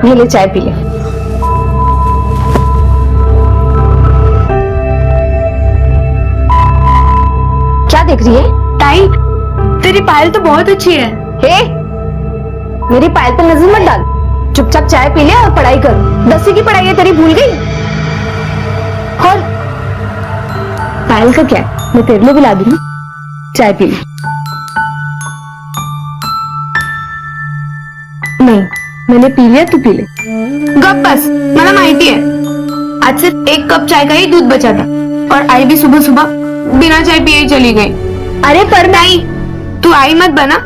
ये ले चाय पी ले। क्या देख रही है? ताई, तेरी पायल तो बहुत अच्छी है। हे, मेरी पायल पर नजर मत डाल। चुपचाप चाय पी ले और पढ़ाई कर। 10वीं की पढ़ाई है तेरी, भूल गई? और पायल का क्या है, मैं तेरे लिए भी ला दूंगी। चाय पी ले। नहीं, मैंने पी लिया, तू पी ले। गप बस, मला माहिती है आज सिर्फ 1 कप चाय का ही दूध बचा था और आई भी सुबह सुबह बिना चाय पिए ही चली गई। अरे पर नहीं, तू आई मत बना,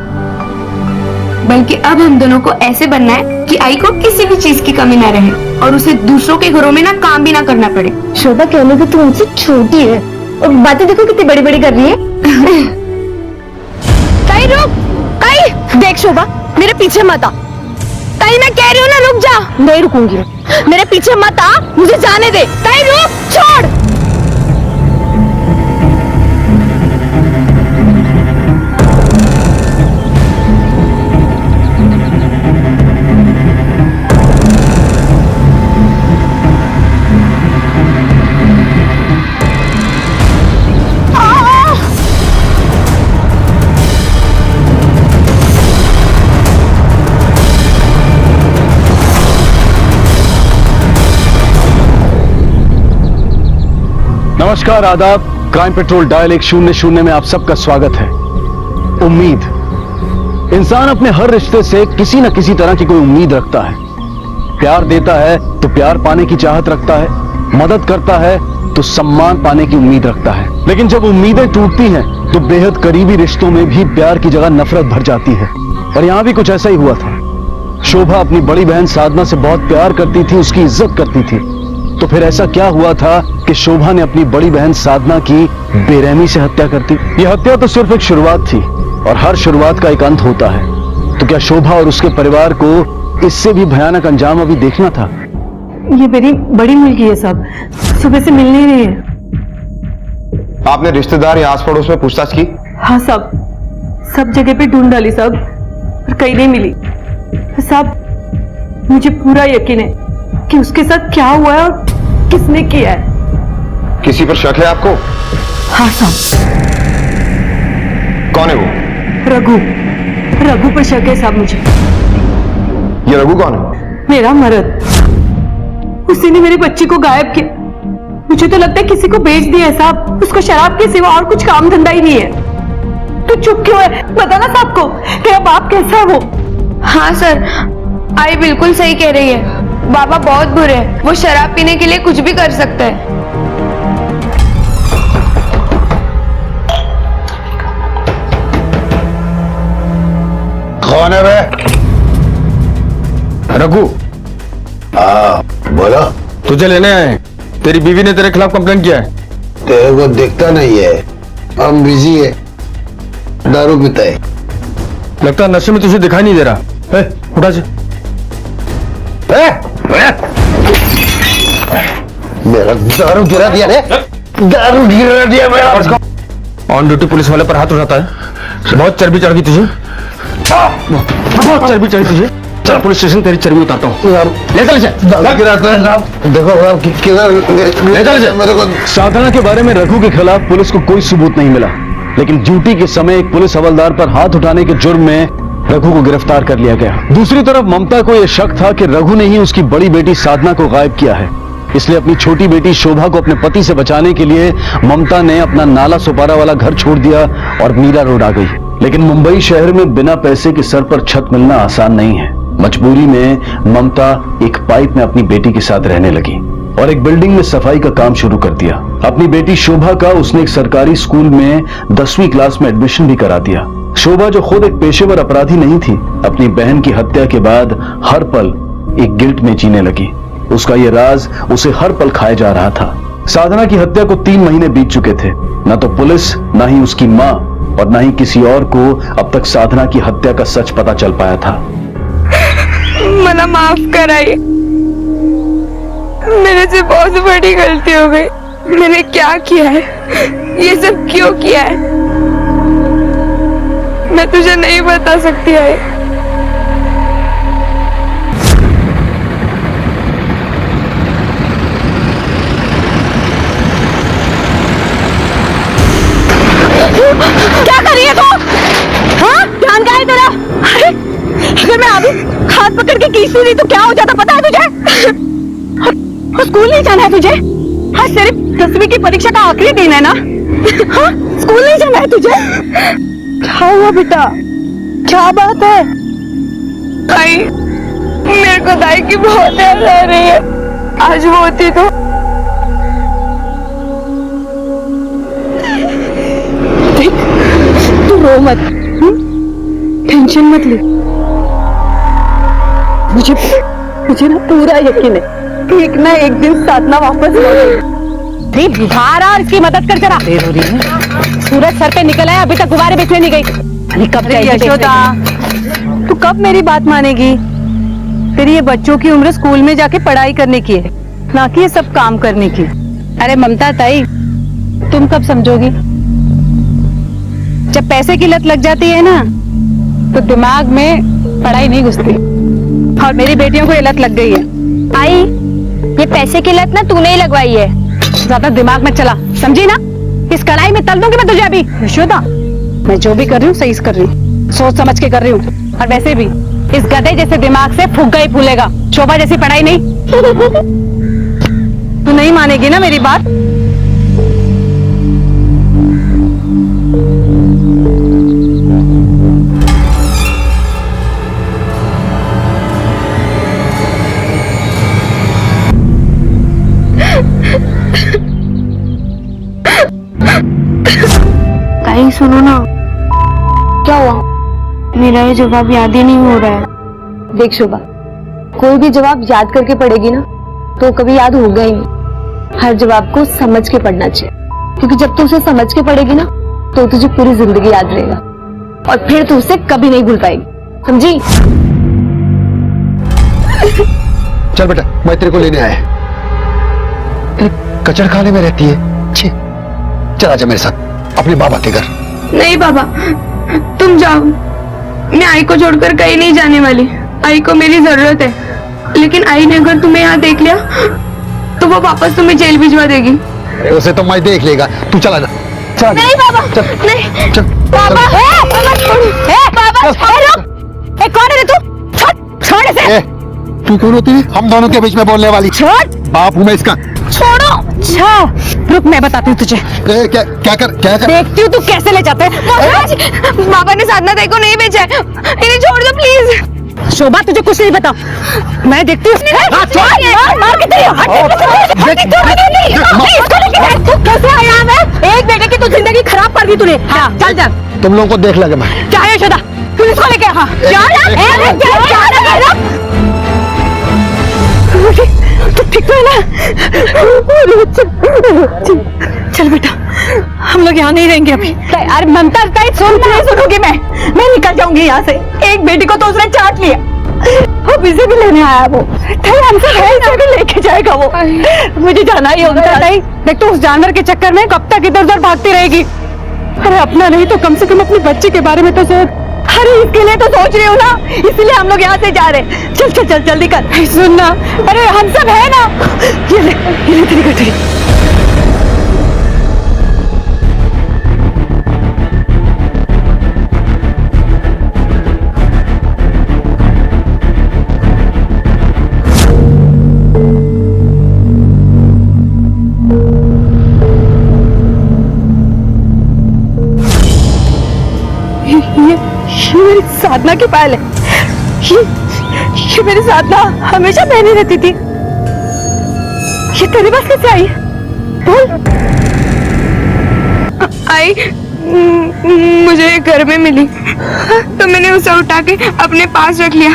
बल्कि अब हम दोनों को ऐसे बनना है कि आई को किसी भी चीज की कमी ना रहे और उसे दूसरों के घरों में ना काम भी ना करना पड़े। शोभा, कहने को तू मुझसे छोटी है और बातें देखो कितनी बड़ी बड़ी कर रही है। कहीं रुक, कहीं देख शोभा, मेरे पीछे मत आ। कहीं मैं कह रही हूँ ना, रुक जा। नहीं रुकूंगी, मेरे पीछे मत आ, मुझे जाने दे। कहीं रुक, छोड़। नमस्कार, आदाब। क्राइम पेट्रोल डायल 100 में आप सबका स्वागत है। उम्मीद, इंसान अपने हर रिश्ते से किसी न किसी तरह की कोई उम्मीद रखता है। प्यार देता है तो प्यार पाने की चाहत रखता है, मदद करता है तो सम्मान पाने की उम्मीद रखता है। लेकिन जब उम्मीदें टूटती हैं तो बेहद करीबी रिश्तों में भी प्यार की जगह नफरत भर जाती है। और यहां भी कुछ ऐसा ही हुआ था। शोभा अपनी बड़ी बहन साधना से बहुत प्यार करती थी, उसकी इज्जत करती थी। तो फिर ऐसा क्या हुआ था कि शोभा ने अपनी बड़ी बहन साधना की बेरहमी से हत्या कर दी। यह हत्या तो सिर्फ एक शुरुआत थी और हर शुरुआत का एक अंत होता है। तो क्या शोभा और उसके परिवार को इससे भी भयानक अंजाम अभी देखना था? ये मेरी बड़ी मुलगी है साहब, सुबह से मिल नहीं रही है। आपने रिश्तेदार या आस पड़ोस में पूछताछ की? हाँ साहब, सब जगह पे ढूंढ डाली साहब, पर कहीं नहीं मिली। साहब, मुझे पूरा यकीन है कि उसके साथ क्या हुआ है और किसने किया है। किसी पर शक है आपको? हाँ साहब। कौन है वो? रघु, रघु पर शक है साहब मुझे। ये रघु कौन है? मेरा मर्द, उसी ने मेरी बच्ची को गायब किया। मुझे तो लगता है किसी को बेच दिया है साहब। उसको शराब के सिवा और कुछ काम धंधा ही नहीं है। तो चुप क्यों है? बताना साहब को कि अब आप कैसा है वो। हाँ सर, आई बिल्कुल सही कह रही है। बाबा बहुत बुरे हैं, वो शराब पीने के लिए कुछ भी कर सकते हैं। कौन है बे? रघु। बोलो। तुझे लेने आए। तेरी बीवी ने तेरे खिलाफ कंप्लेंट किया है। तेरे को दिखता नहीं है, हम बिजी है, दारू पीता है। लगता है नशे में तुझे दिखाई नहीं दे रहा। उठा से। मेरा दारू गिरा दिया रे, दारू गिरा दिया मेरा। ऑन ड्यूटी पुलिस वाले पर हाथ उठाता है। बहुत चर्बी चढ़ गई तुझे, बहुत चर्बी चढ़ी तुझे। चल पुलिस स्टेशन, तेरी चर्बी उतारता हूँ। ले चल देखो किधर ले चल मेरे को। साधना के बारे में रघु के खिलाफ पुलिस को कोई सबूत नहीं मिला, लेकिन ड्यूटी के समय एक पुलिस हवलदार पर हाथ उठाने के जुर्म में रघु को गिरफ्तार कर लिया गया। दूसरी तरफ ममता को यह शक था कि रघु ने ही उसकी बड़ी बेटी साधना को गायब किया है। इसलिए अपनी छोटी बेटी शोभा को अपने पति से बचाने के लिए ममता ने अपना नाला सुपारा वाला घर छोड़ दिया और मीरा रोड आ गई। लेकिन मुंबई शहर में बिना पैसे के सर पर छत मिलना आसान नहीं है। मजबूरी में ममता एक पाइप में अपनी बेटी के साथ रहने लगी और एक बिल्डिंग में सफाई का काम शुरू कर दिया। अपनी बेटी शोभा का उसने एक सरकारी स्कूल में 10वीं क्लास में एडमिशन भी करा दिया। शोभा, जो खुद एक पेशेवर अपराधी नहीं थी, अपनी बहन की हत्या के बाद हर पल एक गिल्ट में जीने लगी। उसका यह राज उसे हर पल खाया जा रहा था। साधना की हत्या को 3 महीने बीत चुके थे। न तो पुलिस, न ही उसकी माँ और न ही किसी और को अब तक साधना की हत्या का सच पता चल पाया था। मला माफ कराइए, मेरे से बहुत बड़ी गलती हो गई। मैंने क्या किया है, ये सब क्यों किया है, मैं तुझे नहीं बता सकती है। क्या कर रही है तू? हाँ, ध्यान कहाँ है तेरा? अरे अगर मैं अभी हाथ पकड़ के खींच रही तो क्या हो जाता पता है तुझे? और स्कूल नहीं जाना है तुझे? हाँ, सिर्फ 10वीं की परीक्षा का आखिरी दिन है ना? हाँ, स्कूल नहीं जाना है तुझे? क्या हुआ बेटा? क्या बात है? आई, मेरे को दाई की बहुत याद आ रही है। आज वो होती तो तू रो मत, टेंशन मत ले। मुझे ना पूरा यकीन है कि एक ना एक दिन साधना वापस लौटेगी। बाहर आ और इसकी मदद कर जरा। सूरज सर पे निकल आया, अभी तक गुब्बारे बेचने नहीं गई। अरे कब जाएगी यशोदा? तू कब मेरी बात मानेगी? तेरी ये बच्चों की उम्र स्कूल में जाके पढ़ाई करने की है, ना कि ये सब काम करने की। अरे ममता ताई, तुम कब समझोगी? जब पैसे की लत लग जाती है ना, तो दिमाग में पढ़ाई नहीं घुसती। और मेरी बेटियों को ये लत लग गई है। आई, ये पैसे की लत ना तूने ही लगवाई है। ज्यादा दिमाग में चला, समझी ना? इस कढ़ाई में तल दूंगी मैं तुझे अभी। यशोदा, मैं जो भी कर रही हूँ सही कर रही हूँ, सोच समझ के कर रही हूँ। और वैसे भी इस गधे जैसे दिमाग से फुग्गा ही फूलेगा, शोभा जैसी पढ़ाई नहीं। तू नहीं मानेगी ना मेरी बात? आई, सुनो ना। क्या हुआ? मेरा ये जवाब याद ही नहीं हो रहा है। देख शोभा, कोई भी जवाब याद करके पढ़ेगी ना तो कभी याद होगा ही नहीं। हर जवाब को समझ के पढ़ना चाहिए, क्योंकि जब तू उसे समझ के पढ़ेगी ना तो तुझे पूरी जिंदगी याद रहेगा और फिर तू उसे कभी नहीं भूल पाएगी, समझी? चल बेटा, मैं तेरे को लेने आया। कचड़ खाने में रहती है। छी, चल आजा मेरे साथ अपने बाबा के घर। नहीं बाबा, तुम जाओ। मैं आई को छोड़कर कहीं नहीं जाने वाली। आई को मेरी जरूरत है, लेकिन आई ने अगर तुम्हें यहाँ देख लिया तो वो वापस तुम्हें जेल भिजवा देगी। उसे तो मैं देख लेगा, तू चला जा। चल नहीं बाबा, चल, नहीं चल, बाबा, कौन है रे तू? छोड़ इसे। तू कौन होती है हम दोनों के बीच में बोलने वाली? छोड़। बाप हूँ मैं इसका। छोड़ो। अच्छा रुक, मैं बताती हूँ तुझे। क्या कर देखती हूँ तू कैसे ले जाते हैं। बाबा ने साधना ताई को नहीं बेचा है, इन्हें छोड़ दो प्लीज। शोभा, तुझे कुछ नहीं पता, मैं देखती हूँ। मार के तेरी तू कैसे आया है? एक बेटे की तो जिंदगी खराब कर दी तूने। चल जा। तुम लोगों को देख लगे मैं। क्या है यशोदा? पुलिस को लेके हाँ तो ठीक है ना? चल बेटा, हम लोग यहाँ नहीं रहेंगे अभी। अरे ममता, सुन, नहीं सुनूंगी मैं निकल जाऊंगी यहाँ से। एक बेटी को तो उसने चाट लिया, अब इसे भी लेने आया वो। हमसे है, इसे भी लेके जाएगा वो। मुझे जाना ही होगा। देख, तू उस जानवर के चक्कर में कब तक इधर उधर भागती रहेगी? अरे अपना नहीं तो कम से कम अपनी बच्ची के बारे में तो सोच। अरे इसके लिए तो सोच रही हूँ ना, इसलिए हम लोग यहाँ से जा रहे हैं। चल चल चल जल्दी कर। सुनना, अरे हम सब है ना। ये ले तेरी गठरी। ये मेरी साधना की पायल है। ये मेरी साधना हमेशा पहनी रहती थी। ये तेरे पास कैसे आई? बोल। आई, मुझे घर में मिली तो मैंने उसे उठा के अपने पास रख लिया।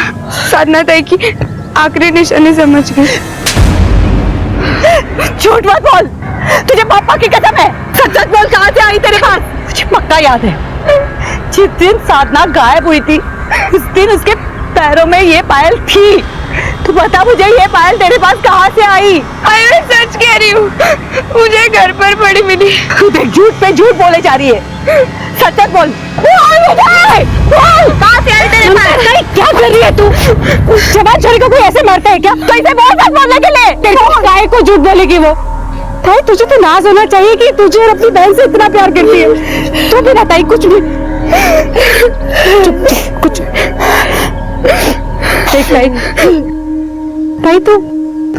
साधना ताई की आखिरी निशानी समझ गई। झूठ मत बोल, तुझे पापा की कसम है। सच सच बोल, कहाँ से आई तेरे पास? मुझे पक्का याद है, जिस दिन साधना गायब हुई थी उस दिन उसके पैरों में ये पायल थी। तू बता मुझे, ये पायल तेरे पास कहाँ से आई? आई, मैं सच कह रही हूँ, मुझे घर पर पड़ी मिली। तू देख, झूठ पे झूठ बोले जा रही है। सच सच बोल। कहाँ से आई तेरे पास? क्या कर रही है तू? जवान छोरी को कोई ऐसे मारता है क्या? तो इसे बोल, सच बोलने के लिए। तेरे गाय को झूठ बोलेगी वो। ताई तुझे तो नाज होना चाहिए कि तुझे और अपनी बहन से इतना प्यार करती है। तो भी ना ताई कुछ भी चुप चुप कुछ देख ताई, ताई तू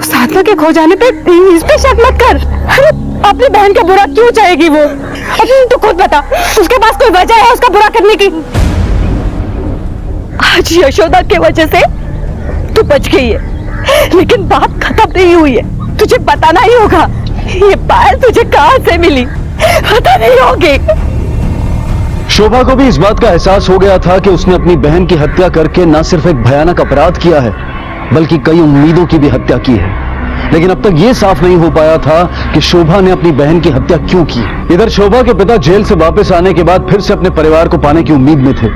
साधना के खो जाने पे इस पे शक मत कर। अरे अपनी बहन का बुरा क्यों चाहेगी वो? अभी तू खुद बता, उसके पास कोई वजह है उसका बुरा करने की? आज यशोदा के वजह से तू बच गई है, लेकिन बात खत्म नहीं हुई है। तुझे बताना ही होगा ये पायल तुझे कहां से मिली, पता नहीं होगी। शोभा को भी इस बात का एहसास हो गया था कि उसने अपनी बहन की हत्या करके न सिर्फ एक भयानक अपराध किया है, बल्कि कई उम्मीदों की भी हत्या की है। लेकिन अब तक यह साफ नहीं हो पाया था कि शोभा ने अपनी बहन की हत्या क्यों की। इधर शोभा के पिता जेल से वापस आने के बाद फिर से अपने परिवार को पाने की उम्मीद में थे,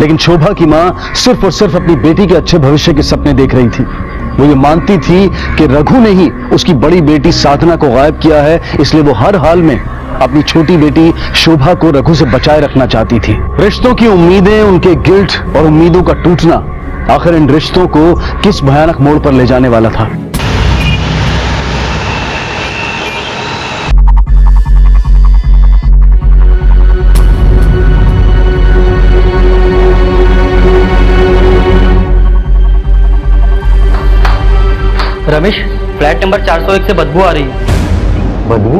लेकिन शोभा की मां सिर्फ और सिर्फ अपनी बेटी के अच्छे भविष्य के सपने देख रही थी। वो ये मानती थी कि रघु ने ही उसकी बड़ी बेटी साधना को गायब किया है, इसलिए वो हर हाल में अपनी छोटी बेटी शोभा को रघु से बचाए रखना चाहती थी। रिश्तों की उम्मीदें, उनके गिल्ट और उम्मीदों का टूटना आखिर इन रिश्तों को किस भयानक मोड़ पर ले जाने वाला था। रमेश, फ्लैट नंबर 401 से बदबू आ रही है। बदबू?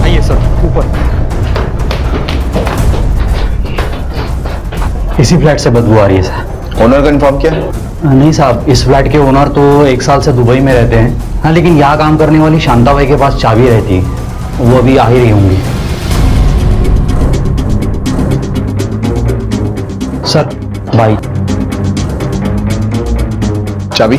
आइए सर, ऊपर। इसी फ्लैट से बदबू आ रही है सर। ओनर का इन्फॉर्म किया? नहीं साहब, इस फ्लैट के ओनर तो 1 साल से दुबई में रहते हैं। हाँ, लेकिन यहाँ काम करने वाली शांता बाई के पास चाबी रहती है, वो अभी आ ही रही होंगी। Sir, by. चाबी?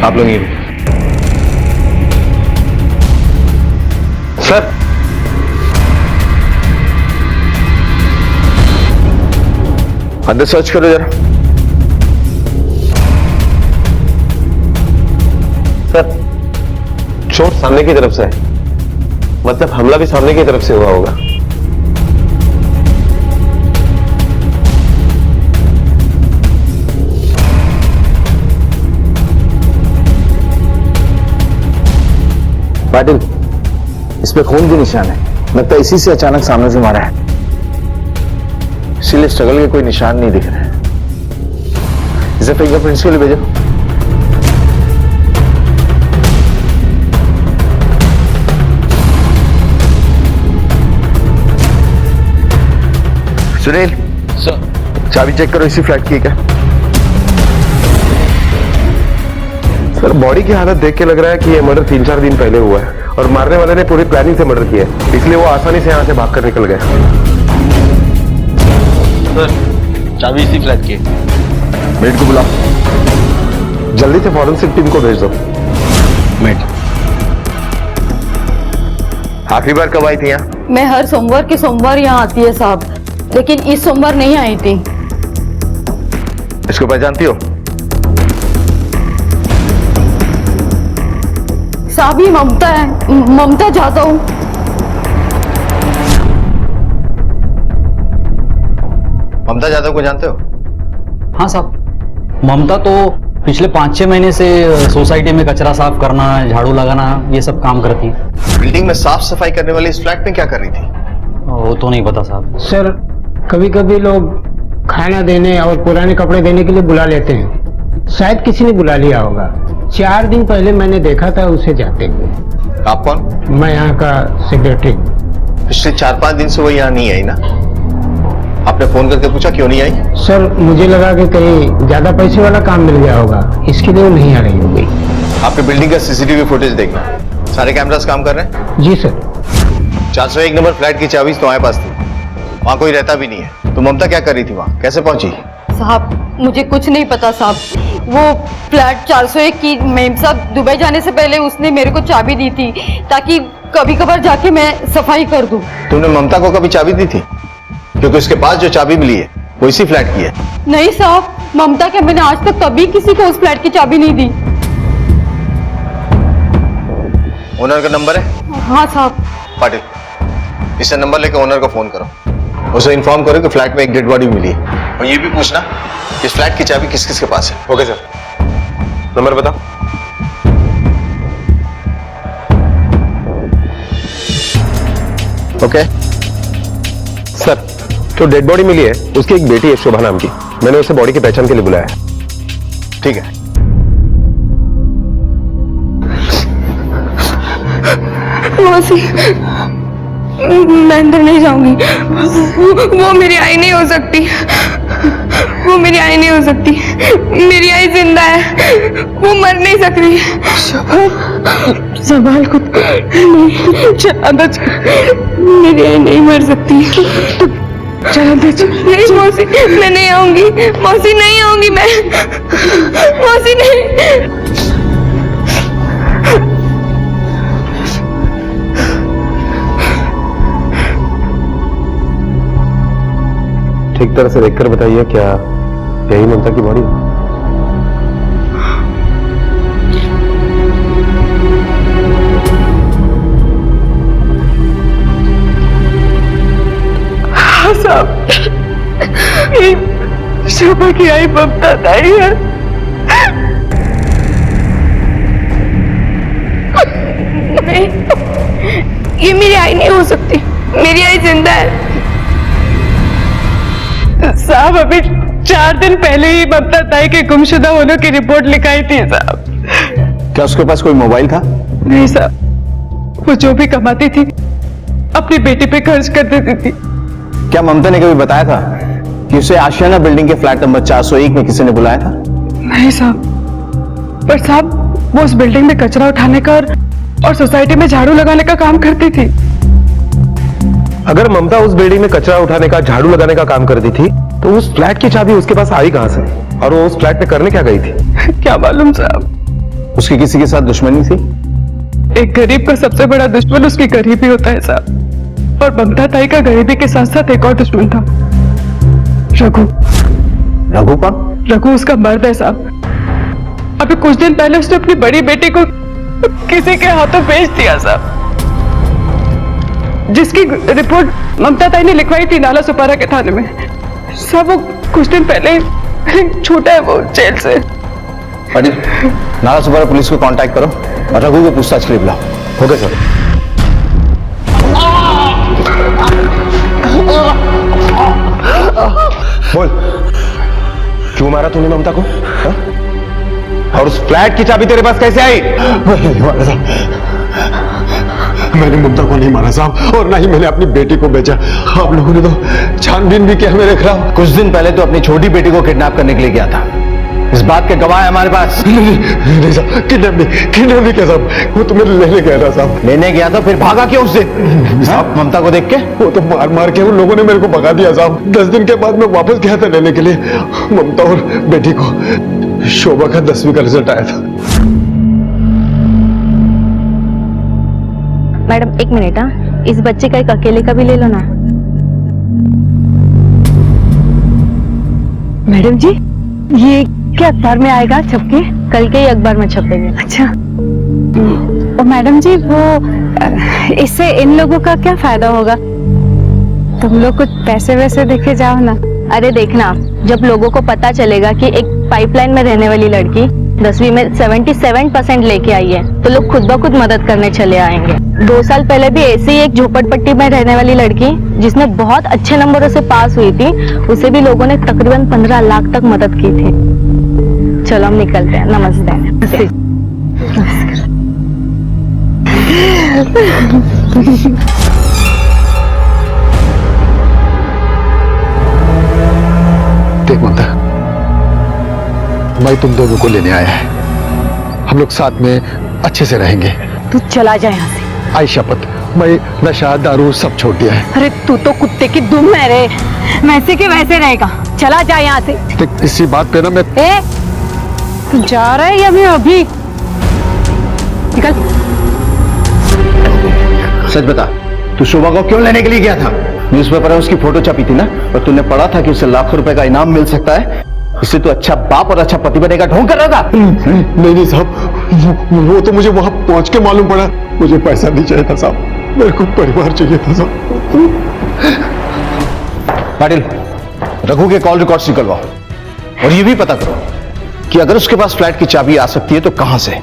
आप लोग ये सर, अंदर सर्च करो जरा। सर, चोट सामने की तरफ से है, मतलब हमला भी सामने की तरफ से हुआ होगा। पाटिल, इस पे खून के निशान है, लगता है इसी से अचानक सामने से मारा है, इसीलिए स्ट्रगल के कोई निशान नहीं दिख रहे। इसे फिंगरप्रिंट्स के लिए भेजो। सुनील सर, चाबी चेक करो, इसी फ्लैट की है क्या? सर, बॉडी की हालत देख के लग रहा है कि ये मर्डर 3-4 दिन पहले हुआ है और मारने वाले ने पूरी प्लानिंग से मर्डर किया है, इसलिए वो आसानी से यहां से भागकर निकल गया। सर, चाबी इसी फ्लैट की। मेड को बुलाओ, जल्दी से फॉरेंसिक टीम को भेज दो। मेड, आखिरी बार कब आई थी यहाँ? मैं हर सोमवार के सोमवार यहाँ आती है साहब, लेकिन इस सोमवार नहीं आई थी। इसको पहचानती हो? साहब, ये ममता है, ममता जाता हूँ। ममता यादव को जानते हो? हाँ साहब, ममता तो पिछले 5-6 महीने से सोसाइटी में कचरा साफ करना, झाड़ू लगाना, ये सब काम करती है। बिल्डिंग में साफ सफाई करने वाली इस फ्लैट में क्या कर रही थी? वो तो नहीं पता साहब। सर, कभी कभी लोग खाना देने और पुराने कपड़े देने के लिए बुला लेते हैं, शायद किसी ने बुला लिया होगा। 4 दिन पहले मैंने देखा था उसे जाते हुए। आप कौन? मैं यहाँ का सेक्रेटरी। पिछले 4-5 दिन से वो यहाँ नहीं आई ना? आपने फोन करके पूछा क्यों नहीं आई? सर, मुझे लगा कि कहीं ज्यादा पैसे वाला काम मिल गया होगा, इसके लिए वो नहीं आ रही होगी। आपके बिल्डिंग का सीसीटीवी फुटेज देखना, सारे कैमरास काम कर रहे हैं? जी सर। 401 नंबर फ्लैट की चाबी तो हमारे पास थी, वहाँ कोई रहता भी नहीं है। तो ममता क्या कर रही थी वहाँ, कैसे पहुंची? साहब, मुझे कुछ नहीं पता साहब। वो फ्लैट 401 की मेम साहब दुबई जाने से पहले उसने मेरे को चाबी दी थी, ताकि कभी कभार जाके मैं सफाई कर दूं। तुमने ममता को कभी चाबी दी थी? क्योंकि उसके पास जो चाबी मिली है वो इसी फ्लैट की है। नहीं साहब, ममता के मैंने आज तक कभी किसी को उस फ्लैट की चाबी नहीं दी। ओनर का नंबर है? हाँ साहब। पाटिल, इससे नंबर लेकर ओनर को फोन करो, उसे इन्फॉर्म करो कि फ्लैट में एक डेड बॉडी मिली है, और ये भी पूछना कि इस फ्लैट की चाबी किस किस के पास है। ओके सर, नंबर बताओ। ओके सर, जो डेड बॉडी मिली है उसकी एक बेटी है शोभा नाम की। मैंने उसे बॉडी की पहचान के लिए बुलाया है। ठीक है। मौसी, मैं अंदर नहीं जाऊंगी। वो मेरी आई नहीं हो सकती। वो मेरी आई नहीं हो सकती। मेरी आई जिंदा है, वो मर नहीं सकती। संभाल खुद को। मेरी आई नहीं मर सकती। चल नहीं मौसी, मैं नहीं आऊंगी। मौसी नहीं आऊंगी मैं। मौसी नहीं। ठीक तरह से देखकर बताइए, क्या यही ममता की बॉडी? हाँ साहब, शोभा की आई ममता दाई है। नहीं, ये मेरी आई नहीं हो सकती। मेरी आई जिंदा है। साहब, अभी 4 दिन पहले ही ममता ताई के गुमशुदा होने की रिपोर्ट लिखाई थी साहब। क्या उसके पास कोई मोबाइल था? नहीं साहब, वो जो भी कमाती थी अपनी बेटी पे खर्च कर देती थी। क्या ममता ने कभी बताया था कि उसे आशियाना बिल्डिंग के फ्लैट नंबर 401 में किसी ने बुलाया था? नहीं साहब, पर साहब वो उस बिल्डिंग में कचरा उठाने का और सोसाइटी में झाड़ू लगाने का काम करती थी। अगर ममता उस बिल्डिंग में कचरा उठाने का, झाड़ू लगाने का काम करती थी, तो उस फ्लैट की चाबी उसके पास आई कहां से? और वो उस फ्लैट में करने क्या गई थी? क्या मालूम साहब। उसकी किसी के साथ दुश्मनी थी? एक गरीब का सबसे बड़ा दुश्मन उसकी गरीबी होता है साहब, और ममता ताई का गरीबी के साथ साथ एक और दुश्मन था, रघु। रघु कौन? रघु उसका मर्द है साहब। अभी कुछ दिन पहले उसने अपनी बड़ी बेटी को किसी के हाथों बेच दिया साहब, जिसकी रिपोर्ट ममता ताई ने लिखवाई थी नाला सुपारा के थाने में। सब वो कुछ दिन पहले छूटा है वो जेल से। पाटिल, नाला सुपारा पुलिस को कांटेक्ट करो और रघु को पूछताछ के लिए बुलाओ। Okay sir. बोल, क्यों मारा तूने ममता को? हा? और उस फ्लैट की चाबी तेरे पास कैसे आई? मैंने ममता को नहीं मारा साहब, और ना ही मैंने अपनी बेटी को बेचा। आप लोगों ने तो छानबीन भी किया मेरे खिलाफ। कुछ दिन पहले तो अपनी छोटी बेटी को किडनैप करने के लिए गया था। इस बात के गवाह है हमारे पास। नहीं साहब, किडनैप नहीं किया साहब। वो तो मेरे लेने गया था साहब। लेने गया तो फिर भागा क्यों उस दिन? साहब, ममता को देख के? वो तो मार मार के उन लोगों ने मेरे को भगा दिया साहब। 10 दिन के बाद मैं वापस गया था लेने के लिए ममता और बेटी को। शोभा का 10वीं का रिजल्ट आया था। मैडम एक मिनट, हाँ, इस बच्चे का एक अकेले का भी ले लो ना। मैडम जी, ये क्या अखबार में आएगा छपके? कल के ही अखबार में छपेगा। अच्छा। और मैडम जी, वो इससे इन लोगों का क्या फायदा होगा? तुम लोग कुछ पैसे वैसे देके जाओ ना। अरे देखना, जब लोगों को पता चलेगा कि एक पाइपलाइन में रहने वाली लड़की 10वीं में 77% लेके आई है, तो लोग खुद ब खुद मदद करने चले आएंगे। 2 साल पहले भी ऐसी ही एक झोपड़पट्टी में रहने वाली लड़की जिसने बहुत अच्छे नंबरों से पास हुई थी, उसे भी लोगों ने तकरीबन 15 लाख तक मदद की थी। चलो हम निकलते हैं। नमस्ते। देख ममता, मैं तुम दोनों को लेने आया है। हम लोग साथ में अच्छे से रहेंगे। तू चला जा यहाँ से। आई शपथ, मैं नशा दारू सब छोड़ दिया है। अरे तू तो कुत्ते की दुम है रे, वैसे के वैसे रहेगा। चला जा यहाँ से। देख, इसी बात पे ना मैं तू जा रहा है या मैं अभी? निकल। सच बता, तू शोभा को क्यों लेने के लिए गया था? न्यूज़पेपर में उसकी फोटो छपी थी ना, और तूने पढ़ा था कि उसे लाखों रुपए का इनाम मिल सकता है। इससे तू अच्छा बाप और अच्छा पति बनेगा ढोंग कर रहा था। नहीं साहब, वो तो मुझे वहां पहुंच के मालूम पड़ा। मुझे पैसा नहीं चाहिए था साहब, मेरे को परिवार चाहिए था साहब। पाटिल, रघु के कॉल रिकॉर्ड्स निकलवाओ और ये भी पता करो कि अगर उसके पास फ्लैट की चाबी आ सकती है तो कहां से।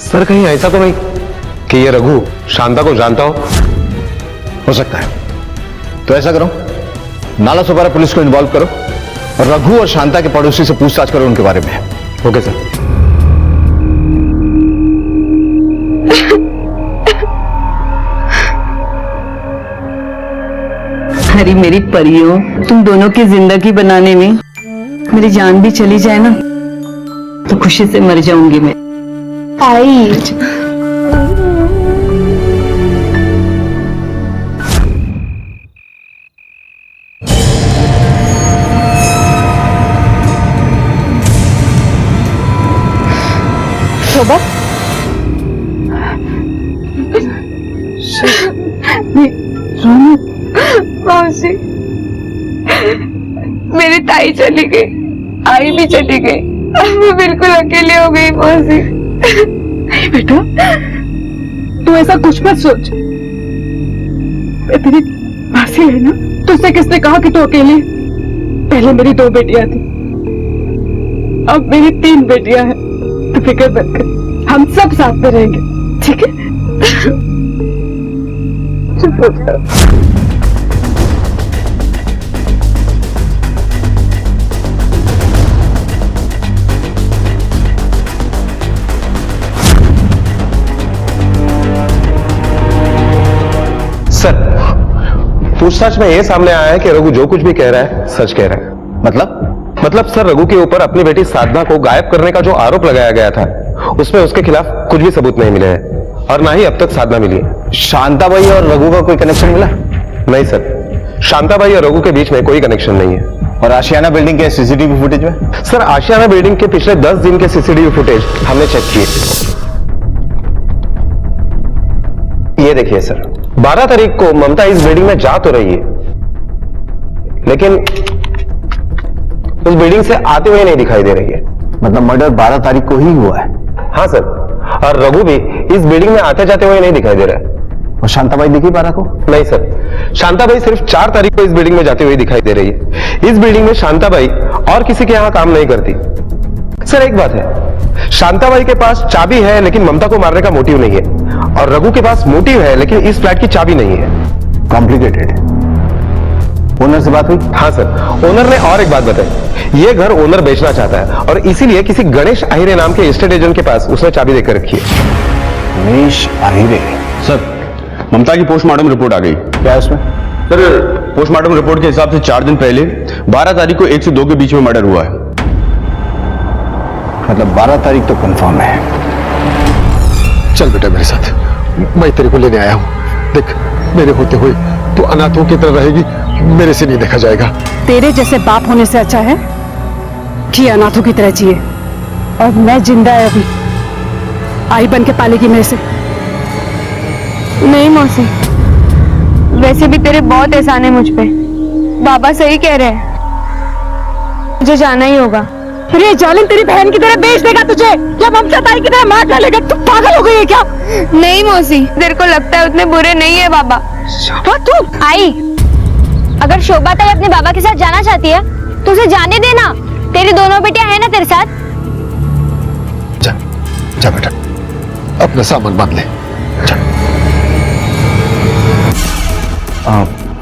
सर कहीं ऐसा तो नहीं कि ये रघु शांता को जानता हो सकता है, तो ऐसा करो, नाला सुपारा पुलिस को इन्वॉल्व करो और रघु और शांता के पड़ोसी से पूछताछ करो उनके बारे में। Okay sir. अरे मेरी परियों, तुम दोनों की जिंदगी बनाने में मेरी जान भी चली जाए ना तो खुशी से मर जाऊंगी मैं। आई शोभा, मौसी, मेरी ताई चली गई, आई भी चली गई, मैं बिल्कुल अकेली हो गई मौसी। नहीं बेटा, तू ऐसा कुछ मत सोच। मैं तेरी मासी है ना, तुझसे किसने कहा कि तू अकेली? पहले मेरी 2 बेटियां थी, अब मेरी 3 बेटियां हैं। तो फिक्र मत कर, हम सब साथ में रहेंगे, ठीक है? चुप हो जा। सर, पूछताछ में यह सामने आया है कि रघु जो कुछ भी कह रहा है सच कह रहा है। मतलब सर, रघु के ऊपर अपनी बेटी साधना को गायब करने का जो आरोप लगाया गया था उसमें उसके खिलाफ कुछ भी सबूत नहीं मिले हैं और ना ही अब तक साधना मिली है। शांताबाई और रघु का कोई कनेक्शन मिला? नहीं सर, शांताबाई और रघु के बीच में कोई कनेक्शन नहीं है। और आशियाना बिल्डिंग के सीसीटीवी फुटेज में? सर, आशियाना बिल्डिंग के पिछले 10 दिन के सीसीटीवी फुटेज हमने चेक किए। ये देखिए सर, 12 तारीख को ममता इस बिल्डिंग में जा तो रही है लेकिन उस बिल्डिंग से आते हुए नहीं दिखाई दे रही है। मतलब मर्डर 12 तारीख को ही हुआ है? हाँ सर, और रघु भी इस बिल्डिंग में आते जाते हुए नहीं दिखाई दे रहा है। और शांताबाई दिखी 12 को? नहीं सर, शांताबाई सिर्फ 4 तारीख को इस बिल्डिंग में जाते हुए दिखाई दे रही है। इस बिल्डिंग में शांताबाई और किसी के यहां काम नहीं करती। सर एक बात है, शांताबाई के पास चाबी है लेकिन ममता को मारने का मोटिव नहीं है, और रघु के पास मोटिव है लेकिन इस फ्लैट की चाबी नहीं है। कॉम्प्लिकेटेड। ओनर से बात हुई? हाँ सर, ओनर ने और एक बात बताई, ये घर ओनर बेचना चाहता है और इसीलिए किसी गणेश आहिरे नाम के एस्टेट एजेंट के पास उसने चाबी देकर रखी है। गणेश आहिरे? सर, ममता की पोस्टमार्टम रिपोर्ट आ गई। क्या है उसमें? सर, पोस्टमार्टम रिपोर्ट के हिसाब से 4 दिन पहले 12 तारीख को 1 से 2 के बीच में मर्डर हुआ है। मतलब 12 तारीख तो कंफर्म है। चल बेटा मेरे साथ, मैं तेरे को लेने आया हूं। देख, मेरे होते हुए तू अनाथों की तरह रहेगी, मेरे से नहीं देखा जाएगा। तेरे जैसे बाप होने से अच्छा है कि अनाथों की तरह जिए। और मैं जिंदा है अभी, आई बन के पालेगी मेरे से। नहीं मौसी, वैसे भी तेरे बहुत एहसान है मुझ पे। बाबा सही कह रहे हैं, मुझे जाना ही होगा। अरे जालिम, तेरी बहन की तरह बेच देगा तुझे या ममता ताई की तरह मार डालेगा? तू पागल हो गई है क्या? नहीं मौसी, तेरे को लगता है उतने बुरे नहीं है बाबा। हाँ, तू आई, अगर शोभा ताई अपने बाबा के साथ जाना चाहती है तो उसे जाने देना। तेरी दोनों बेटियां हैं ना तेरे साथ। जा, जा बेटा, अपना सामान बांध ले।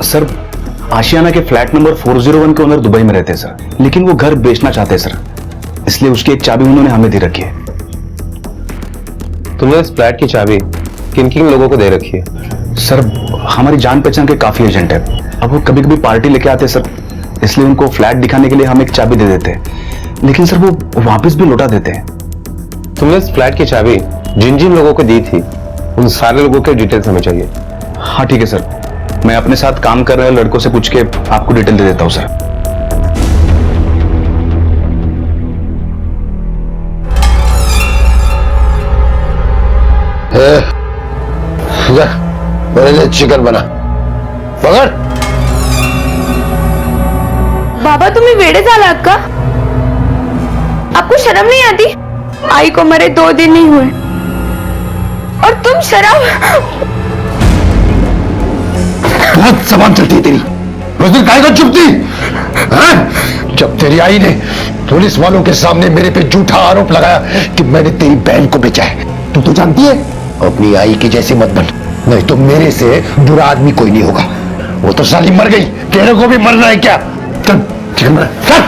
सर, आशियाना के फ्लैट नंबर 401 के ओनर दुबई में रहते हैं सर, लेकिन वो घर बेचना चाहते हैं सर, इसलिए उसकी एक चाबी उन्होंने हमें दे रखी है। तुमने इस फ्लैट की चाबी किन किन लोगों को दे रखी है? सर, हमारी जान पहचान के काफी एजेंट है। अब वो कभी कभी पार्टी लेके आते हैं सर, इसलिए उनको फ्लैट दिखाने के लिए हम एक चाबी दे देते हैं, लेकिन सर वो वापस भी लौटा देते हैं। तुमने इस फ्लैट की चाबी जिन जिन लोगों को दी थी उन सारे लोगों के डिटेल्स हमें चाहिए। हाँ ठीक है सर, मैं अपने साथ काम कर रहे लड़कों से पूछ के आपको डिटेल दे देता हूँ सर। मेरे लिए चिकन बना, पकड़। बाबा तुम्ही वेडे झालात का? आपको शर्म नहीं आती? आई को मरे 2 दिन नहीं हुए और तुम शराब। बहुत जबान चलती है तेरी। उस दिन काहे को चुप थी? हाँ? जब तेरी आई ने पुलिस वालों के सामने मेरे पे झूठा आरोप लगाया कि मैंने तेरी बहन को बेचा है, तू तो जानती है अपनी आई के जैसे मत बन, नहीं तो मेरे से बुरा आदमी कोई नहीं होगा। वो तो साली मर गई, तेरे को भी मरना है क्या? चल चल चल।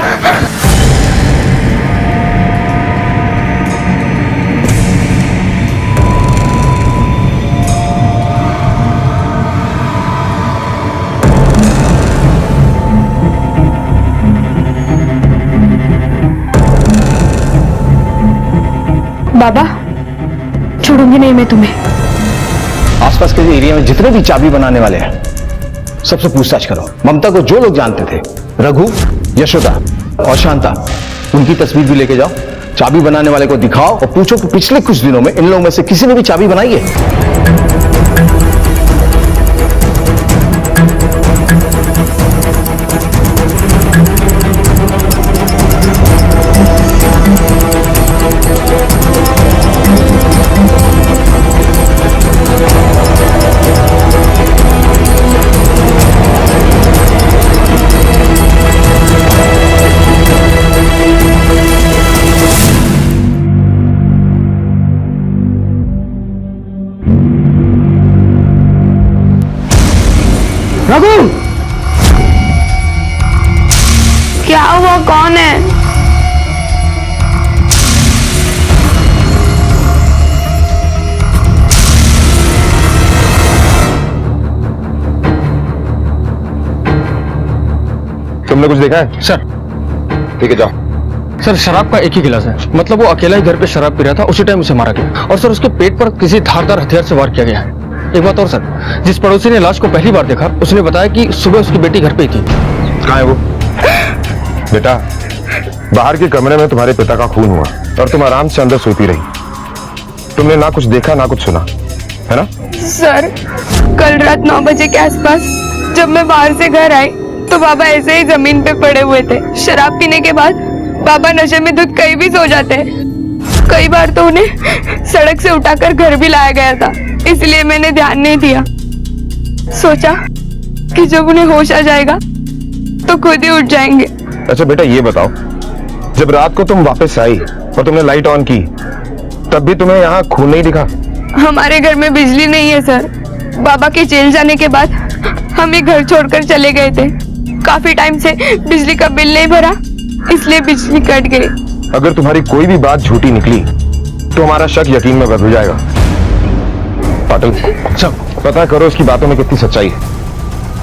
बाबा छोड़ूंगी नहीं मैं तुम्हें। आसपास के एरिया में जितने भी चाबी बनाने वाले हैं सबसे पूछताछ करो। ममता को जो लोग जानते थे, रघु, यशोदा और शांता, उनकी तस्वीर भी लेके जाओ। चाबी बनाने वाले को दिखाओ और पूछो कि पिछले कुछ दिनों में इन लोगों में से किसी ने भी चाबी बनाई है। रघु, क्या हुआ? कौन है? तुमने कुछ देखा है? सर, ठीक है, जाओ। सर शराब का एक ही गिलास है, मतलब वो अकेला ही घर पे शराब पी रहा था, उसी टाइम उसे मारा गया। और सर उसके पेट पर किसी धारदार हथियार से वार किया गया है। एक बात और सर, जिस पड़ोसी ने लाश को पहली बार देखा उसने बताया कि सुबह उसकी बेटी घर पे ही थी। कहाँ है वो? बेटा, बाहर के कमरे में तुम्हारे पिता का खून हुआ और तुम आराम से अंदर सोती रही। तुमने ना कुछ देखा ना कुछ सुना, है ना? सर, कल रात 9 बजे के आसपास जब मैं बाहर से घर आई तो बाबा ऐसे ही जमीन पे पड़े हुए थे। शराब पीने के बाद बाबा नशे में धुत कहीं भी सो जाते हैं। कई बार तो उन्हें सड़क से उठाकर घर भी लाया गया था, इसलिए मैंने ध्यान नहीं दिया। सोचा कि जब उन्हें होश आ जाएगा तो खुद ही उठ जाएंगे। अच्छा बेटा, ये बताओ, जब रात को तुम वापस आई और तुमने लाइट ऑन की तब भी तुम्हें यहाँ खून नहीं दिखा? हमारे घर में बिजली नहीं है सर। बाबा के जेल जाने के बाद हम ये घर छोड़कर चले गए थे। काफी टाइम से बिजली का बिल नहीं भरा, इसलिए बिजली कट गई। अगर तुम्हारी कोई भी बात झूठी निकली तो हमारा शक यकीन में बदल जाएगा। पाटिल, सब पता करो इसकी बातों में कितनी सच्चाई है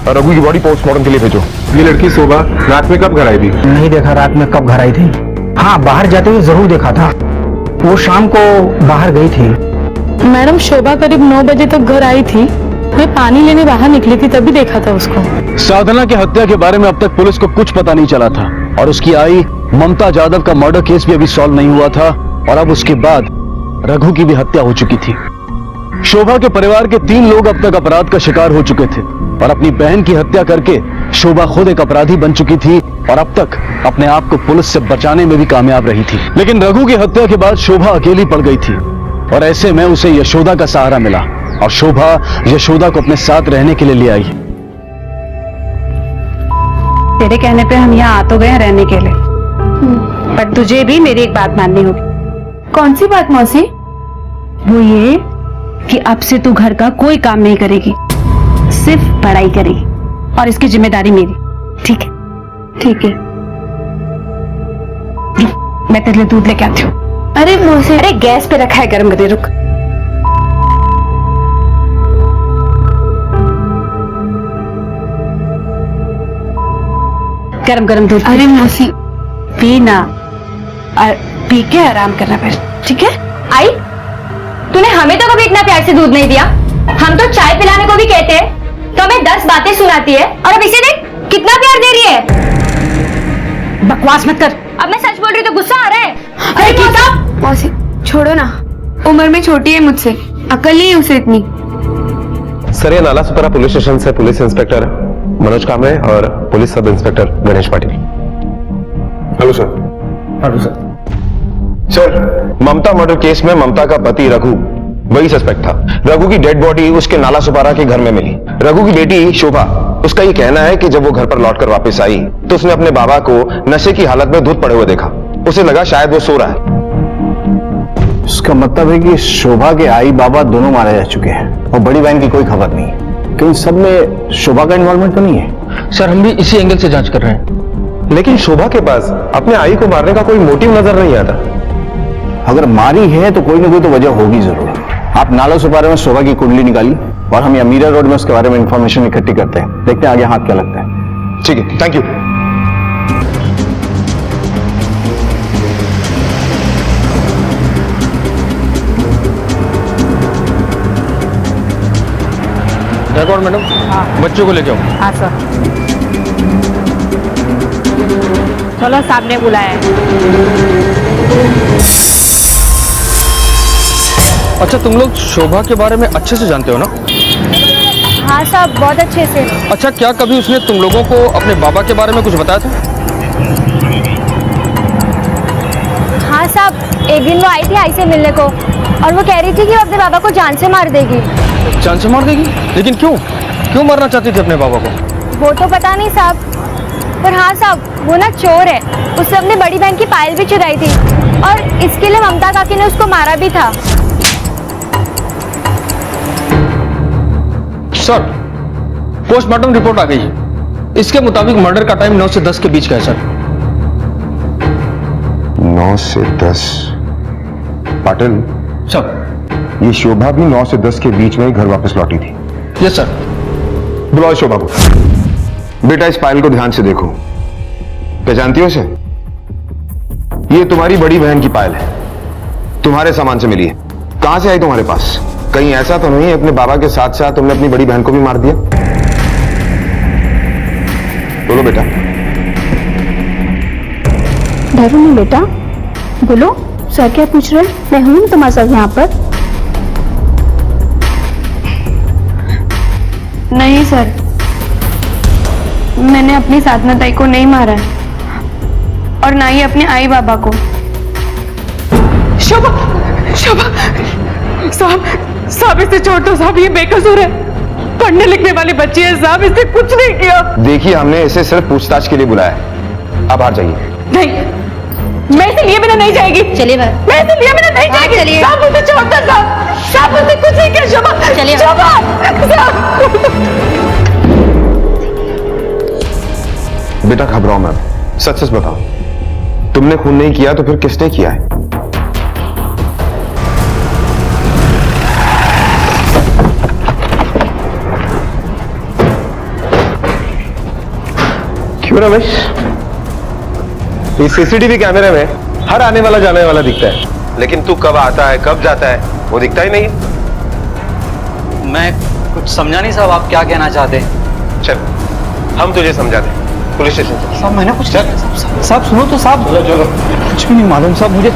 और रघु की बॉडी पोस्टमार्टम के लिए भेजो। ये लड़की शोभा रात में कब घर आई थी? नहीं देखा रात में कब घर आई थी। हाँ, बाहर जाते हुए जरूर देखा था। वो शाम को बाहर गई थी। मैडम, शोभा करीब 9 बजे तक घर आई थी। मैं पानी लेने बाहर निकली थी, तभी देखा था उसको। साधना की हत्या के बारे में अब तक पुलिस को कुछ पता नहीं चला था और उसकी आई ममता यादव का मर्डर केस भी अभी सॉल्व नहीं हुआ था और अब उसके बाद रघु की भी हत्या हो चुकी थी। शोभा के परिवार के 3 लोग अब तक अपराध का शिकार हो चुके थे और अपनी बहन की हत्या करके शोभा खुद एक अपराधी बन चुकी थी और अब तक अपने आप को पुलिस से बचाने में भी कामयाब रही थी। लेकिन रघु की हत्या के बाद शोभा अकेली पड़ गई थी और ऐसे में उसे यशोदा का सहारा मिला और शोभा यशोदा को अपने साथ रहने के लिए ले आई। तेरे कहने पे हम यहाँ आ तो गए रहने के लिए, पर तुझे भी मेरी एक बात माननी होगी। कौन सी बात मौसी? वो ये कि अब से तू घर का कोई काम नहीं करेगी, सिर्फ पढ़ाई करेगी और इसकी जिम्मेदारी मेरी, ठीक है? ठीक है। मैं तेरे लिए दूध लेके आती हूँ। अरे मौसी, अरे गैस पे रखा है, गर्म कर दे, रुक। गरम गरम दूध। अरे मौसी, पीना और पी के आराम करना फिर, ठीक है? आई, तूने हमें तो कभी इतना प्यार से दूध नहीं दिया। हम तो चाय पिलाने को भी कहते हैं तो हमें 10 बातें सुनाती है और अब इसे देख कितना प्यार दे रही है। बकवास मत कर। अब मैं सच बोल रही हूँ तो गुस्सा आ रहा है। अरे गीता, मौसी छोड़ो ना, उम्र में छोटी है मुझसे, अकल नहीं है उसे इतनी। सर, ये नाला सुपारा पुलिस स्टेशन से पुलिस इंस्पेक्टर मनोज कामरे और police sub inspector Ganesh Patil. Hello sir. Hello sir. Sir, Mamta murder case में ममता का पति रघु वही सस्पेक्ट था। रघु की डेड बॉडी उसके नाला सुपारा के घर में मिली। रघु की बेटी शोभा, उसका ये कहना है कि जब वो घर पर लौटकर वापस आई तो उसने अपने बाबा को नशे की हालत में धुत पड़े हुए देखा। उसे लगा शायद वो सो रहा है। इसका मतलब है कि शोभा के आई बाबा दोनों मारे जा चुके हैं और बड़ी बहन की कोई खबर नहीं है। कहीं सब में शोभा का इन्वॉल्वमेंट तो नहीं है? सर, हम भी इसी एंगल से जांच कर रहे हैं। लेकिन शोभा के पास अपने आई को मारने का कोई मोटिव नजर नहीं आता। अगर मारी है तो कोई ना कोई तो वजह होगी जरूर। आप नाला सुपारे में शोभा की कुंडली निकाली और हम यहाँ मीरा रोड में उसके बारे में इंफॉर्मेशन इकट्ठी करते हैं। देखते हैं आगे हाथ क्या लगता है। ठीक है, थैंक यू। रिकॉर्ड मैडम, बच्चों को लेके आओ। हाँ सर। चलो, सामने बुलाया है। अच्छा, तुम लोग शोभा के बारे में अच्छे से जानते हो ना? हाँ साहब, बहुत अच्छे से। अच्छा, क्या कभी उसने तुम लोगों को अपने बाबा के बारे में कुछ बताया था? हाँ साहब, एक दिन वो आई थी आई से मिलने को और वो कह रही थी कि वो अपने बाबा को जान से मार देगी। जान से मार देगी? लेकिन क्यों? क्यों मारना चाहती थी अपने बाबा को? वो तो पता नहीं साहब, पर हाँ साहब, वो ना चोर है। उसने अपनी बड़ी बहन की पायल भी चुराई थी और इसके लिए ममता काकी ने उसको मारा भी था। सर, पोस्टमार्टम रिपोर्ट आ गई है। इसके मुताबिक मर्डर का टाइम 9 से 10 के बीच का है सर। 9 से 10। पाटिल सर। ये शोभा भी 9 से 10 के बीच में ही घर वापस लौटी थी। Yes sir. बुलाओ शोभा को। बेटा, इस फाइल को ध्यान से देखो। पहचानती हो इसे? ये तुम्हारी बड़ी बहन की फाइल है, तुम्हारे सामान से मिली है। कहां से आई तुम्हारे पास? कहीं ऐसा तो नहीं अपने बाबा के साथ साथ तुमने अपनी बड़ी बहन को भी मार दिया? बोलो बेटा। डरो नहीं बेटा, बोलो। सर क्या पूछ रहे हैं? मैं हूं तुम्हारे साथ यहाँ पर। नहीं सर, मैंने अपनी साधना ताई को नहीं मारा है और ना ही अपने आई बाबा को। शोभा, शोभा साहब, साहब इसे छोड़ दो साहब, ये बेकसूर है। पढ़ने लिखने वाली बच्ची है साहब, इसने कुछ नहीं किया। देखिए, हमने इसे सिर्फ पूछताछ के लिए बुलाया है। अब बाहर जाइए। नहीं, मैं इसे लिए बिना नहीं जाएगी। चलिए बाहर। मैं इसे लिए बिना नहीं जाएगी। चलिए। साहब मुझे छोड़ दो साहब, साहब मुझे कुछ नहीं किया। शोभा, चलिए। शोभा, साहब। बेटा, घबराओ मत, सच सच बताओ, तुमने खून नहीं किया तो फिर किसने किया है? क्यों रमेश? इस सीसीटीवी कैमरे में हर आने वाला जाने वाला दिखता है, लेकिन तू कब आता है कब जाता है वो दिखता ही नहीं। मैं कुछ समझा नहीं साहब, आप क्या कहना चाहते हैं? चल, हम तुझे समझा दें। पुलिस स्टेशन चल। साहब मैंने कुछ चल। साहब सुनो तो साहब। चलो चलो। कुछ भी नहीं मालूम साहब मुझे।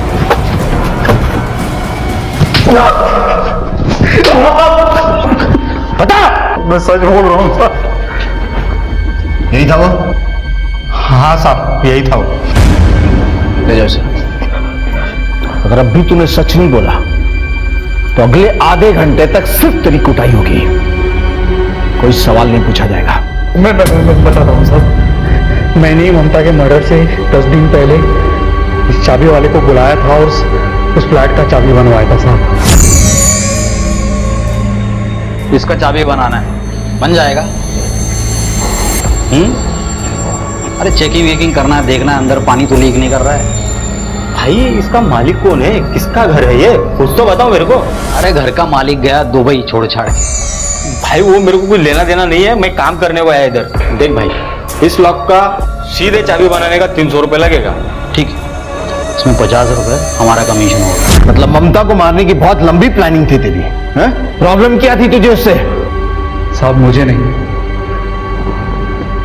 बता। मैं सच बोल रहा हूँ साहब। यही था वो? हाँ साहब, यही था वो। ले जाओ सर। अगर अब भी तूने सच नहीं बोला तो अगले आधे घंटे तक सिर्फ तेरी कुटाई होगी, कोई सवाल नहीं पूछा जाएगा। मैं बताता हूँ साहब, मैंने ममता के मर्डर से 10 दिन पहले इस चाबी वाले को बुलाया था और उस फ्लैट का चाबी बनवाया था साहब। इसका चाबी बनाना है, बन जाएगा। अरे चेकिंग वेकिंग करना है, देखना है अंदर पानी तो लीक नहीं कर रहा है। भाई, इसका मालिक कौन है? किसका घर है ये? कुछ तो बताओ मेरे को। अरे घर का मालिक गया दुबई छोड़ छाड़ के। भाई, वो मेरे को कुछ लेना देना नहीं है, मैं काम करने को आया इधर। देख भाई, इस लॉक का सीधे चाबी बनाने का 300 रुपए लगेगा। ठीक है, इसमें 50 रुपए हमारा कमीशन होगा। मतलब ममता को मारने की बहुत लंबी प्लानिंग थी तेरी, हैं? प्रॉब्लम क्या थी तुझे उससे? साहब मुझे नहीं,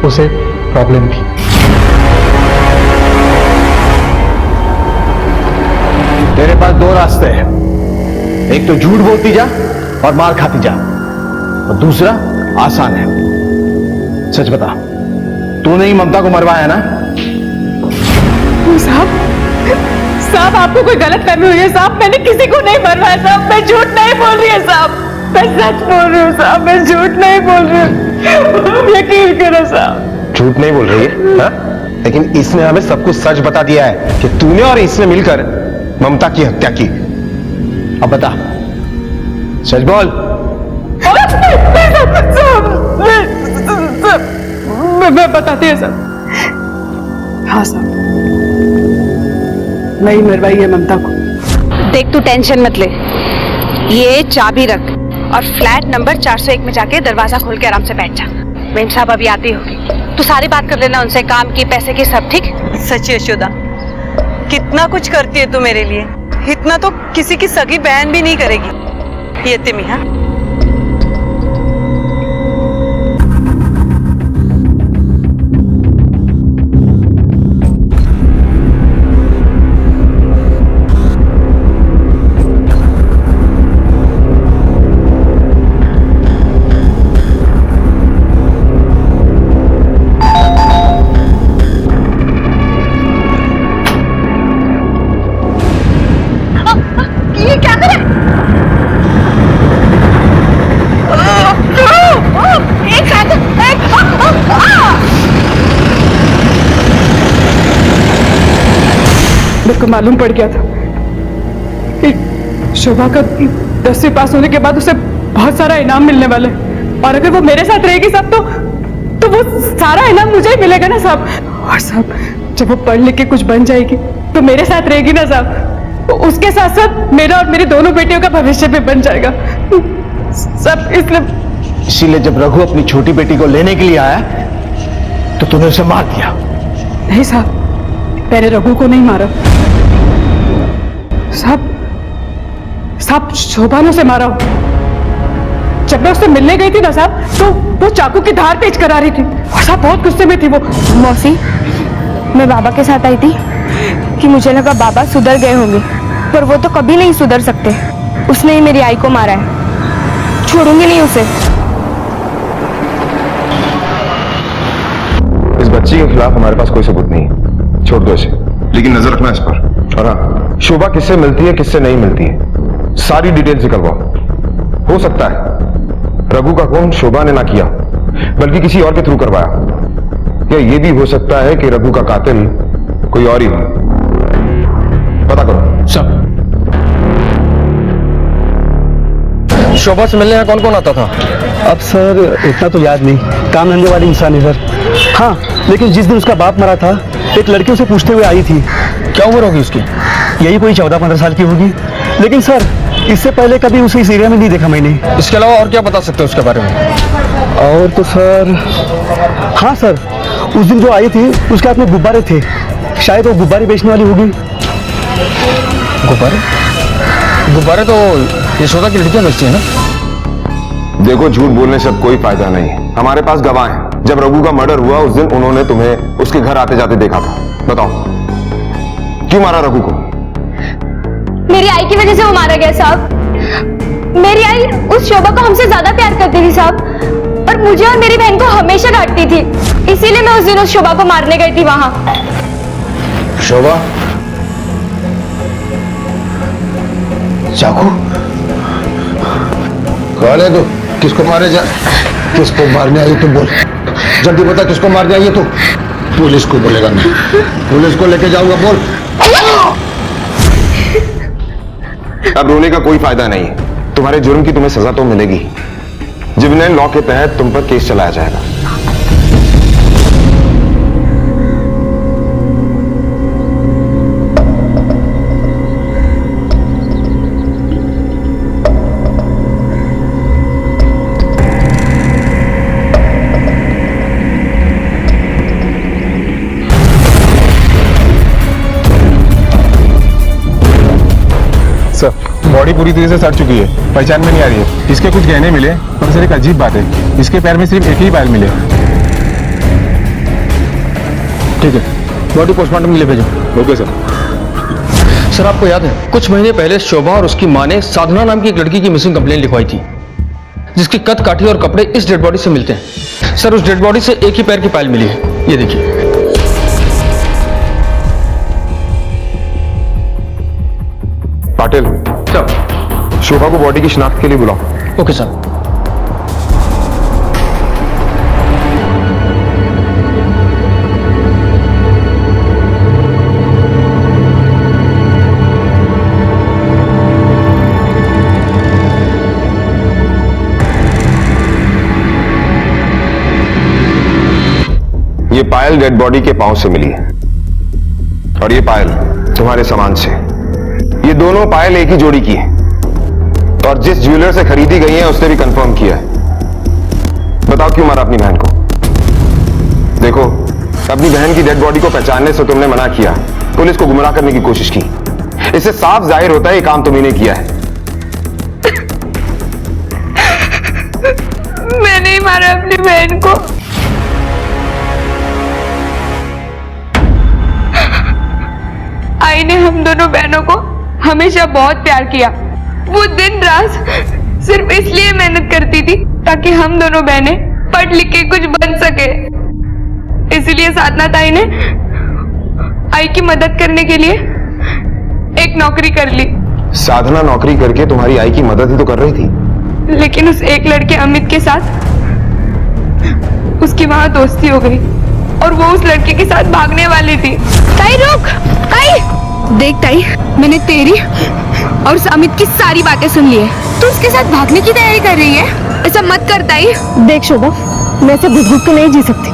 उसे प्रॉब्लम थी। तेरे पास दो रास्ते हैं, एक तो झूठ बोलती जा और मार खाती जा, और दूसरा आसान है। सच बता, तूने ही ममता को मरवाया ना? साहब आपको कोई गलत फहमी हुई है साहब, मैंने किसी को नहीं मरवाया साहब, मैं झूठ नहीं बोल रही है साहब, मैं सच बोल रही हूँ साहब, मैं झूठ नहीं बोल रही हूँ, यकीन करो साहब। झूठ नहीं बोल रही है हाँ? लेकिन इसने हमें सब कुछ सच बता दिया है कि तूने और इसने मिलकर ममता की हत्या की। अब बता, सच बोल। मैं बताती है साहब। हाँ साहब, मैं ही मरवाई है ममता को। देख तू टेंशन मत ले, ये चाबी रख और फ्लैट नंबर 401 में जाके दरवाजा खोल के आराम से बैठ जा। मेम साहब अभी आती होगी, तू सारी बात कर लेना उनसे, काम की, पैसे की, सब ठीक। सच्ची यशोदा, कितना कुछ करती है तू मेरे लिए, इतना तो किसी की सगी बहन भी नहीं करेगी। ये तिमी हाँ। मेरे को मालूम पड़ गया था कि शोभा का 10वीं पास होने के बाद उसे बहुत सारा इनाम मिलने वाला है, और अगर वो मेरे साथ रहेगी साहब तो वो सारा इनाम मुझे ही मिलेगा ना साहब। और साहब जब वो पढ़ लिख के कुछ बन जाएगी तो मेरे साथ रहेगी ना साहब, तो उसके साथ साथ मेरा और मेरी दोनों बेटियों का भविष्य भी बन जाएगा सब। इसीलिए जब रघु अपनी छोटी बेटी को लेने के लिए आया तो तूने उसे मार दिया। नहीं साहब, मैंने रघु को नहीं मारा साहब, शोभा ने उसे मारा। जब मैं उससे मिलने गई थी ना साहब, तो वो चाकू की धार तेज करा रही थी और साहब बहुत गुस्से में थी वो। मौसी, मैं बाबा के साथ आई थी कि मुझे लगा बाबा सुधर गए होंगे, पर वो तो कभी नहीं सुधर सकते। उसने ही मेरी आई को मारा है, छोड़ूंगी नहीं उसे। इस बच्ची के खिलाफ हमारे पास कोई सबूत नहीं है, छोड़ दो इसे, लेकिन नजर रखना इस पर। और हाँ, शोभा किससे मिलती है किससे नहीं मिलती है, सारी डिटेल्स निकलवाओ। हो सकता है रघु का खून शोभा ने ना किया बल्कि किसी और के थ्रू करवाया, या ये भी हो सकता है कि रघु का कातिल कोई और ही हो। पता करो सब। शोभा से मिलने यहाँ कौन कौन आता था? अब सर इतना तो याद नहीं, काम धंधे वाली इंसान है सर। हाँ, लेकिन जिस दिन उसका बाप मरा था एक लड़की उसे पूछते हुए आई थी। क्या उम्र होगी उसकी? यही कोई 14-15 साल की होगी, लेकिन सर इससे पहले कभी उसे इस एरिया में नहीं देखा मैंने। इसके अलावा और क्या बता सकते हो उसके बारे में? और तो सर, हाँ सर, उस दिन जो आई थी उसके हाथ में गुब्बारे थे, शायद वो गुब्बारे बेचने वाली होगी। गुब्बारे? गुब्बारे तो यशोदा की लड़कियां बेचती है ना। देखो, झूठ बोलने से अब कोई फायदा नहीं है, हमारे पास गवाह हैं। जब रघु का मर्डर हुआ उस दिन उन्होंने तुम्हें उसके घर आते जाते देखा था। बताओ क्यों मारा रघु को? मेरी आई की वजह से वो मारा गया साहब। मेरी आई उस शोभा को हमसे ज्यादा प्यार करती थी साहब, और मुझे और मेरी बहन को हमेशा डांटती थी, इसीलिए मैं उस दिन उस शोभा को मारने गई थी वहां। शोभा, चाकू कौन है तू? किसको मारे जा, किसको मारने आई तू? बोल जल्दी बता, किसको मारने आई है तू? पुलिस को बोलेगा मैं, पुलिस को लेके जाऊंगा। बोल। अब रोने का कोई फायदा नहीं, तुम्हारे जुर्म की तुम्हें सजा तो मिलेगी। जुवेनाइल लॉ के तहत तुम पर केस चलाया जाएगा। सर, बॉडी पूरी तरह से सड़ चुकी है, पहचान में नहीं आ रही है। इसके कुछ गहने मिले, पर सर एक अजीब बात है, इसके पैर में सिर्फ एक ही पायल मिले। ठीक है, बॉडी पोस्टमार्टम के लिए भेजो। Okay sir. सर आपको याद है कुछ महीने पहले शोभा और उसकी मां ने साधना नाम की एक लड़की की मिसिंग कंप्लेंट लिखवाई थी, जिसकी कद काठी और कपड़े इस डेड बॉडी से मिलते हैं। सर उस डेड बॉडी से एक ही पैर की पायल मिली है, ये देखिए। पाटिल सर, शोभा को बॉडी की शिनाख्त के लिए बुलाओ। Okay sir. ये पायल डेड बॉडी के पांव से मिली है और ये पायल तुम्हारे सामान से। ये दोनों पायल एक ही जोड़ी की है और जिस ज्वेलर से खरीदी गई है उसने भी कंफर्म किया है। बताओ क्यों मारा अपनी बहन को? देखो, अपनी बहन की डेड बॉडी को पहचानने से तुमने मना किया, पुलिस को गुमराह करने की कोशिश की। इससे साफ जाहिर होता है ये काम तुम्ही ने किया है। मैंने ही मारा अपनी बहन को। आई ने हम दोनों बहनों को हमेशा बहुत प्यार किया। वो दिन रात सिर्फ इसलिए मेहनत करती थी ताकि हम दोनों बहनें पढ़ लिख के कुछ बन सके। इसलिए साधना ताई ने आई की मदद करने के लिए एक नौकरी कर ली। साधना नौकरी करके तुम्हारी आई की मदद ही तो कर रही थी। लेकिन उस एक लड़के अमित के साथ उसकी वहां दोस्ती हो गई और वो उस लड़के के साथ भागने वाली थी। ताई रुक, ताई देख ताई, मैंने तेरी और उस अमित की सारी बातें सुन ली है। तू उसके साथ भागने की तैयारी कर रही है? ऐसा मत कर ताई। देख शोभा, मैं ऐसे घुट घुट के नहीं जी सकती,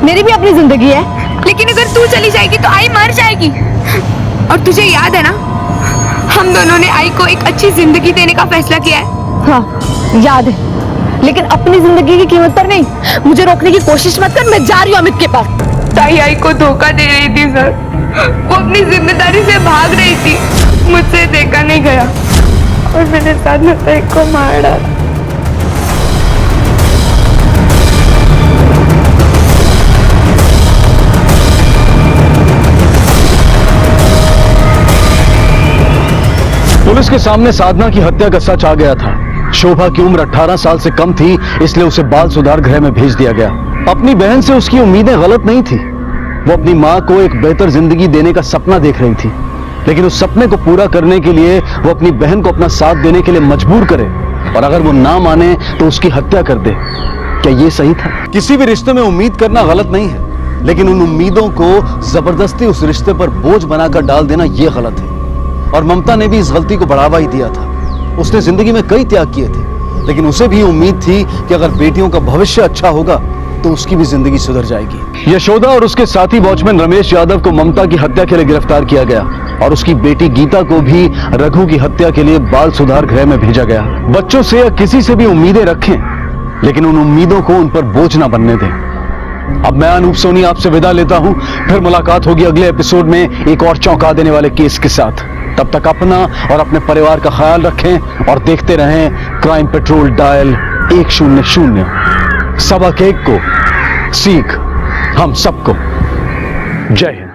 मेरी भी अपनी जिंदगी है। लेकिन अगर तू चली जाएगी तो आई मर जाएगी। और तुझे याद है ना, हम दोनों ने आई को एक अच्छी जिंदगी देने का फैसला किया है। हाँ याद है, लेकिन अपनी जिंदगी की कीमत पर नहीं। मुझे रोकने की कोशिश मत कर, मैं जा रही हूँ अमित के पास। ताई आई को धोखा दे रही थी सर, वो अपनी जिम्मेदारी से भाग रही थी। मुझसे देखा नहीं गया और मैंने साधना ताई को मार डाला। पुलिस के सामने साधना की हत्या का सच आ गया था। शोभा की उम्र 18 साल से कम थी, इसलिए उसे बाल सुधार गृह में भेज दिया गया। अपनी बहन से उसकी उम्मीदें गलत नहीं थी। वो अपनी मां को एक बेहतर जिंदगी देने का सपना देख रही थी, लेकिन उस सपने को पूरा करने के लिए वो अपनी बहन को अपना साथ देने के लिए मजबूर करे, और अगर वो ना माने तो उसकी हत्या कर दे। क्या ये सही था? किसी भी रिश्ते में उम्मीद करना गलत नहीं है, लेकिन उन उम्मीदों को जबरदस्ती उस रिश्ते पर बोझ बनाकर डाल देना ये गलत है। और ममता ने भी इस गलती को बढ़ावा ही दिया था। उसने जिंदगी में कई त्याग किए थे, लेकिन उसे भी उम्मीद थी कि अगर बेटियों का भविष्य अच्छा होगा तो उसकी भी जिंदगी सुधर जाएगी। यशोदा और उसके साथी वॉचमैन रमेश यादव को ममता की हत्या के लिए गिरफ्तार किया गया और उसकी बेटी गीता को भी रघु की हत्या के लिए बाल सुधार गृह में भेजा गया। बच्चों से या किसी से भी उम्मीदें रखें, लेकिन उन उम्मीदों को उन पर बोझ ना बनने दें। अब मैं अनूप सोनी आपसे विदा लेता हूं। फिर मुलाकात होगी अगले एपिसोड में एक और चौंका देने वाले केस के साथ। तब तक अपना और अपने परिवार का ख्याल रखें और देखते रहें क्राइम पेट्रोल डायल 100। सबक एक को सीख हम सबको। जय हिंद।